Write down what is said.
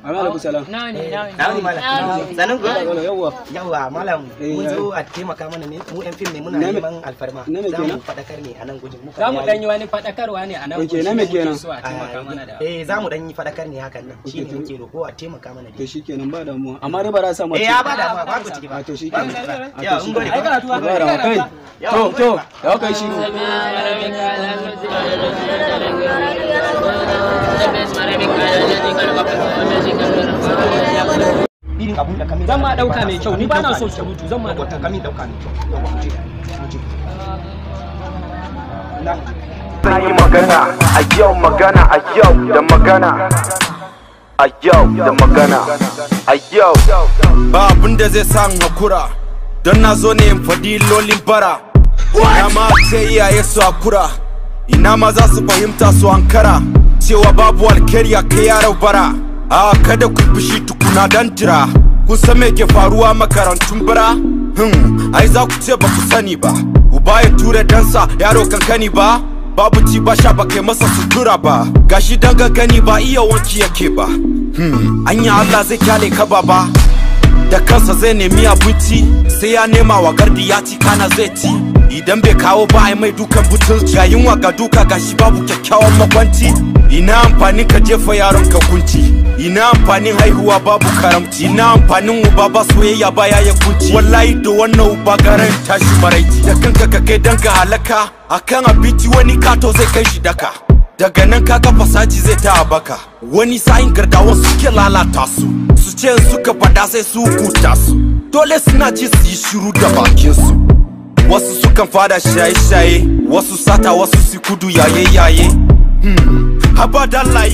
Alaikum salam. Na'am malam. Sanin ku? Yawa malam. Mun zo a taimaka mana ne. Mu yan fim ne muna neman alfarma. Za mu fadakar ne a nan gujin. Za mu dan yi wani fadakarwa ne a nan gujin. Na me kenan? Za mu dan yi fadakar ne hakan nan. Shi ne muke roko a taimaka mana. To shikenan ba damuwa. Amma dai ba za samu. Ya ba damuwa ba ku ciki ba. To shikenan. Ya mun gode. Ai karatu ba. Kai. To ya kai shiru. Zan ma dauka mai kyau, ni ba na so surutu, zan ma dauka. Kamin dauka mai kyau. Na yi magana a yau, magana a yau da magana a yau da magana a yau. Ba abin da zai sa hakura don na zo ne in faɗi lolin bara. Ina ma ce iyaye su hakura, ina ma za su fahimta su hankara cewa babu alkhairi a kai yaro bara. A kada ku fushi tukuna dan tira, kun san me ke faruwa makarantun bara? Ai za ku ce ba ku sani ba, uba ya ture dansa yaro kankani ba. Babu ci ba sha ba kai masa sutura ba, gashi dan gani ba iya wanki yake ba. Anya Allah zai kyale ka baba, da kansa zai nemi abinci, sai ya nema wa gardi ya ci kana zai ci. Idan bai kawo ba ai mai dukan butulci, ga yunwa ga duka gashi babu kyakkyawan makwanci. Ina amfanin ka jefa yaron ka kunci, ina amfanin haihuwa babu karamci, ina amfanin uba ba soyayya ba ya kunci. Wallahi da wannan uba garan tashi maraici, da kanka ka kai dan ka halaka akan abinci wani kato zai kai shi daka. Daga nan kaga fasaji zai ta baka, wani sa'in gardawan suke lalata su, su ce suka fada sai su hukuta su, dole suna ji su yi shiru da bakin su. Wasu sukan fada shaye-shaye, wasu sata, wasu su kudu yaye-yaye. Haba dalla